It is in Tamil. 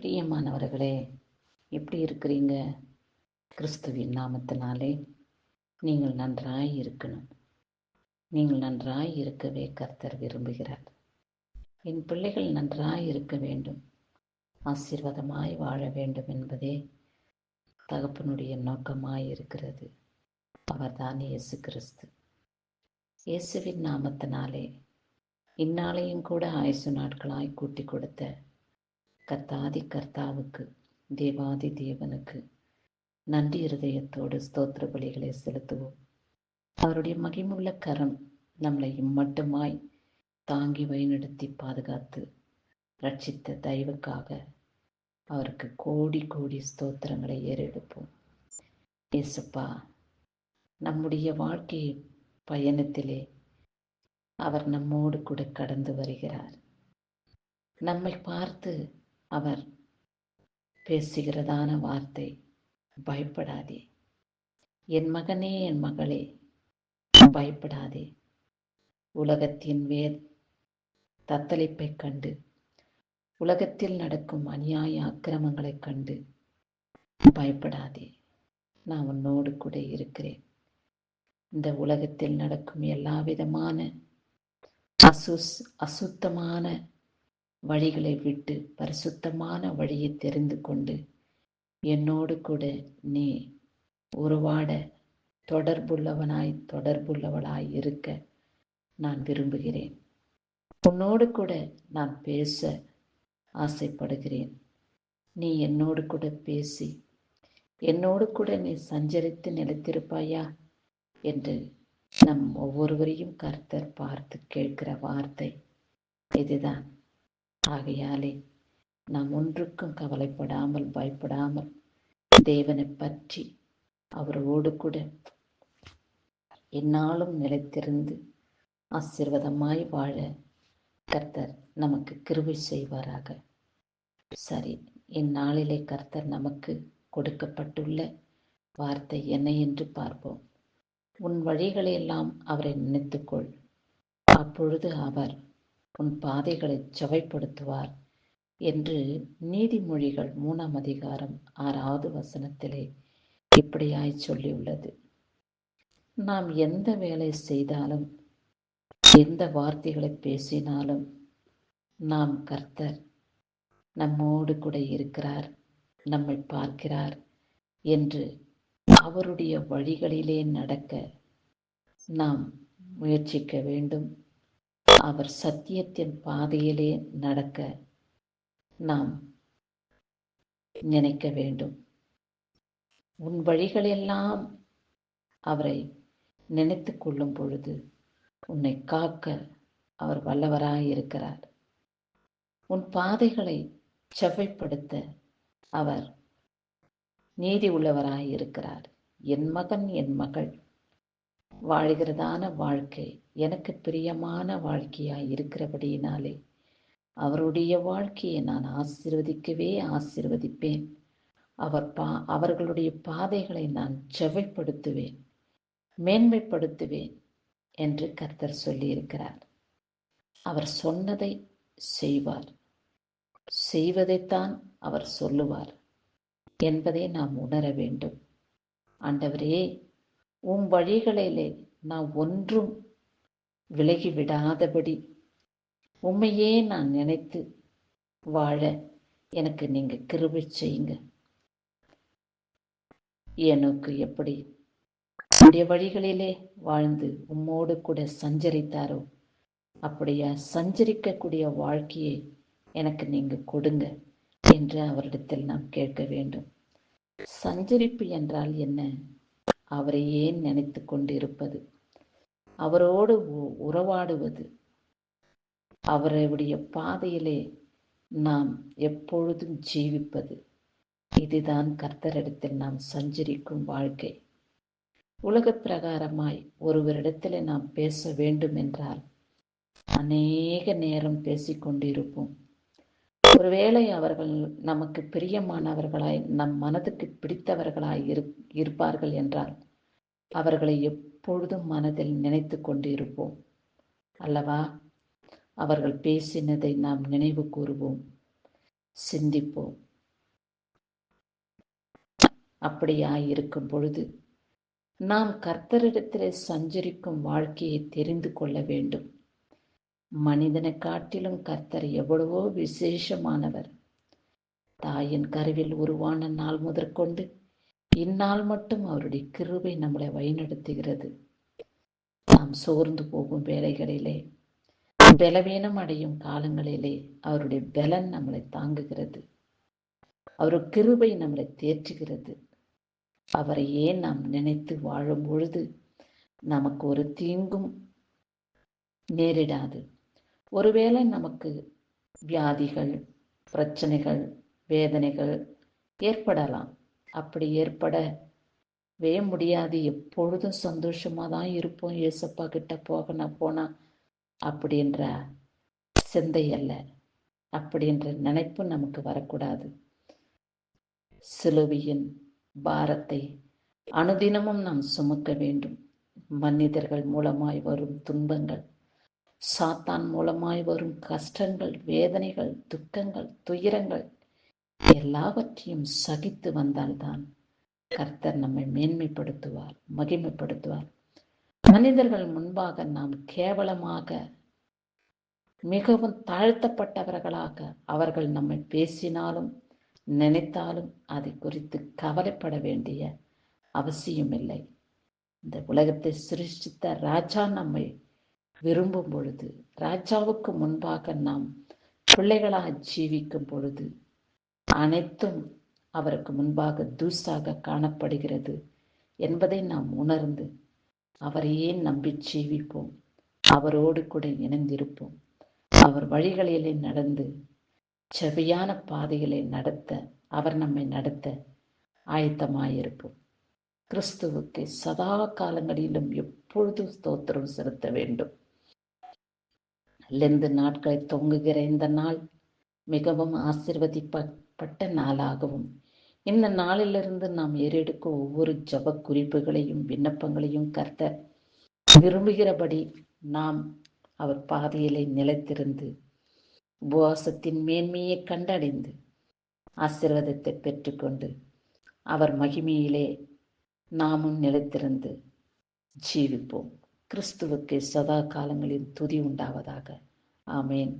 பிரியமானவர்களே, எப்படி இருக்கிறீங்க? கிறிஸ்துவின் நாமத்தினாலே நீங்கள் நன்றாய் இருக்கணும். நீங்கள் நன்றாய் இருக்கவே கர்த்தர் விரும்புகிறார். என் பிள்ளைகள் நன்றாய் இருக்க வேண்டும், ஆசீர்வாதமாய் வாழ வேண்டும் என்பதே தகப்பனுடைய நோக்கமாய் இருக்கிறது. அவர்தான் இயேசு கிறிஸ்து. இயேசுவின் நாமத்தினாலே இந்நாளையும் கூட ஆயுசு நாட்களாய் கூட்டி கொடுத்த கர்த்தாதி கர்த்தாவுக்கு, தேவாதி தேவனுக்கு நன்றி இருதயத்தோடு ஸ்தோத்திர பலிகளை செலுத்துவோம். அவருடைய மகிமுள்ள கரம் நம்மளை இம்மட்டுமாய் தாங்கி வழிநடத்தி பாதுகாத்து ரட்சித்த தயவுக்காக அவருக்கு கோடி கோடி ஸ்தோத்திரங்களை ஏறெடுப்போம். இயேசுப்பா, நம்முடைய வாழ்க்கை பயணத்திலே அவர் நம்மோடு கூட கடந்து வருகிறார். நம்மை பார்த்து அவர் பேசுகிறதான வார்த்தை, பயப்படாதே என் மகனே, என் மகளே, பயப்படாதே. உலகத்தின் தத்தளிப்பை கண்டு, உலகத்தில் நடக்கும் அநியாய அக்கிரமங்களை கண்டு பயப்படாதே. நான் உன்னோடு கூட இருக்கிறேன். இந்த உலகத்தில் நடக்கும் எல்லா விதமான அசுத்தமான வழிகளை விட்டு பரிசுத்தமான வழியை தெரிந்து கொண்டு என்னோடு கூட நீ உருவாட தொடர்புள்ளவளாய் இருக்க நான் விரும்புகிறேன். உன்னோடு கூட நான் பேச ஆசைப்படுகிறேன். நீ என்னோடு கூட பேசி என்னோடு கூட நீ சஞ்சரித்து நிலைத்திருப்பாயா என்று நம் ஒவ்வொருவரையும் கர்த்தர் பார்த்து கேட்கிற வார்த்தை இதுதான். ஆகையாலே நாம் ஒன்றுக்கும் கவலைப்படாமல் பயப்படாமல் தேவனை பற்றி அவரோடு கூட எந்நாளும் நிலைத்திருந்து ஆசீர்வாதமாய் வாழ கர்த்தர் நமக்கு கிருபை செய்வாராக. சரி, இந்நாளிலே கர்த்தர் நமக்கு கொடுக்கப்பட்டுள்ள வார்த்தை என்ன என்று பார்ப்போம். உன் வழிகளையெல்லாம் அவரை நினைத்துக்கொள், அப்பொழுது அவர் உன் பாதைகளை செவைப்படுத்துவார் என்று நீதிமொழிகள் 3ஆம் அதிகாரம் 6வது வசனத்திலே இப்படியாய் சொல்லியுள்ளது. நாம் எந்த வேலை செய்தாலும், எந்த வார்த்தைகளை பேசினாலும் நாம் கர்த்தர் நம்மோடு கூட இருக்கிறார், நம்மை பார்க்கிறார் என்று அவருடைய வழிகளிலே நடக்க நாம் முயற்சிக்க வேண்டும். அவர் சத்தியத்தின் பாதையிலே நடக்க நாம் நினைக்க வேண்டும். உன் வழிகளெல்லாம் அவரை நினைத்து கொள்ளும் பொழுது உன்னை காக்க அவர் வல்லவராய் இருக்கிறார். உன் பாதைகளை செவ்வைப்படுத்த அவர் நீதி உள்ளவராய் இருக்கிறார். என் மகன், என் மகள் வாழ்கிறதான வாழ்க்கை எனக்கு பிரியமான வாழ்க்கையாய் இருக்கிறபடியினாலே அவருடைய வாழ்க்கையை நான் ஆசீர்வதிப்பேன். அவர்களுடைய பாதைகளை நான் செவ்வைப்படுத்துவேன், மேன்மைப்படுத்துவேன் என்று கர்த்தர் சொல்லியிருக்கிறார். அவர் சொன்னதை செய்வார், செய்வதைத்தான் அவர் சொல்லுவார் என்பதை நாம் உணர வேண்டும். ஆண்டவரே, உம் வழிகளிலே நான் ஒன்றும் விலகிவிடாதபடி உம்மையே நான் நினைத்து வாழ எனக்கு நீங்க கிருபை செய்யுங்க. எனக்கு எப்படி உடைய வழிகளிலே வாழ்ந்து உம்மோடு கூட சஞ்சரித்தாரோ அப்படியா சஞ்சரிக்கக்கூடிய வாழ்க்கையை எனக்கு நீங்க கொடுங்க என்று அவரிடத்தில் நாம் கேட்க வேண்டும். சஞ்சரிப்பு என்றால் என்ன? அவரையே நினைத்து கொண்டிருப்பது, அவரோடு உறவாடுவது, அவருடைய பாதையிலே நாம் எப்பொழுதும் ஜீவிப்பது. இதுதான் கர்த்தரிடத்தில் நாம் சஞ்சரிக்கும் வாழ்க்கை. உலக பிரகாரமாய் ஒருவரிடத்தில் நாம் பேச வேண்டும் என்றால் அநேக நேரம் பேசிக்கொண்டிருப்போம். ஒருவேளை அவர்கள் நமக்கு பிரியமானவர்களாய், நம் மனதுக்கு பிடித்தவர்களாய் இருப்பார்கள் என்றால் அவர்களை எப்பொழுதும் மனதில் நினைத்து கொண்டிருப்போம் அல்லவா? அவர்கள் பேசினதை நாம் நினைவு கூறுவோம், சிந்திப்போம். அப்படியாய் இருக்கும் பொழுது நாம் கர்த்தரிடத்திலே சஞ்சரிக்கும் வாழ்க்கையை தெரிந்து கொள்ள வேண்டும். மனிதனை காட்டிலும் கர்த்தர் எவ்வளவோ விசேஷமானவர். தாயின் கருவில் உருவான நாள் முதற்கொண்டு இந்நாள் மட்டும் அவருடைய கிருபை நம்மளை வழிநடத்துகிறது. நாம் சோர்ந்து போகும் வேளைகளிலே, பலவீனம் அடையும் காலங்களிலே அவருடைய பலன் நம்மளை தாங்குகிறது. அவருடைய கிருபை நம்மளை தேற்றுகிறது. அவரையே நாம் நினைத்து வாழும் பொழுது நமக்கு ஒரு தீங்கும் நேரிடாது. ஒருவேளை நமக்கு வியாதிகள், பிரச்சனைகள், வேதனைகள் ஏற்படலாம். அப்படி ஏற்படவே முடியாது. எப்பொழுதும் சந்தோஷமா தான் இருப்போம், ஏசப்பா கிட்ட போனா அப்படின்ற சிந்தை அல்ல, அப்படின்ற நினைப்பு நமக்கு வரக்கூடாது. சிலுவையின் பாரத்தை அனுதினமும் நாம் சுமக்க வேண்டும். மனிதர்கள் மூலமாய் வரும் துன்பங்கள், சாத்தான் மூலமாய் வரும் கஷ்டங்கள், வேதனைகள், துக்கங்கள், துயரங்கள் எல்லாவற்றையும் சகித்து வந்தால்தான் கர்த்தர் நம்மை மேன்மைப்படுத்துவார், மகிமைப்படுத்துவார். மனிதர்கள் முன்பாக நாம் கேவலமாக, மிகவும் தாழ்த்தப்பட்டவர்களாக அவர்கள் நம்மை பேசினாலும் நினைத்தாலும் அதை குறித்து கவலைப்பட வேண்டிய அவசியமில்லை. இந்த உலகத்தை சிருஷ்டித்த ராஜா நம்மை விரும்பும் பொழுது, ராஜாவுக்கு முன்பாக நாம் பிள்ளைகளாக ஜீவிக்கும் பொழுது அனைத்தும் அவருக்கு முன்பாக தூசாக காணப்படுகிறது என்பதை நாம் உணர்ந்து அவரையே நம்பி ஜீவிப்போம். அவரோடு கூட இணைந்திருப்போம். அவர் வழிகளிலே நடந்து செவ்வையான பாதைகளை நடத்த, அவர் நம்மை நடத்த ஆயத்தமாயிருப்போம். கிறிஸ்துவுக்கு சதா காலங்களிலும் எப்பொழுதும் ஸ்தோத்திரம் செலுத்த வேண்டும். லெந்து நாட்களை தொங்குகிற இந்த நாள் மிகவும் ஆசீர்வதிக்கப்பட்ட நாளாகவும், இந்த நாளிலிருந்து நாம் ஏறெடுக்கும் ஒவ்வொரு ஜப குறிப்புகளையும் விண்ணப்பங்களையும் கர்த்தர் விரும்புகிறபடி நாம் அவர் பாதையிலே நிலைத்திருந்து உபவாசத்தின் மேன்மையை கண்டடைந்து ஆசீர்வாதத்தை பெற்றுக்கொண்டு அவர் மகிமையிலே நாமும் நிலைத்திருந்து ஜீவிப்போம். கிறிஸ்துவுக்கு சதா காலங்களில் துதி உண்டாவதாக. ஆமேன்.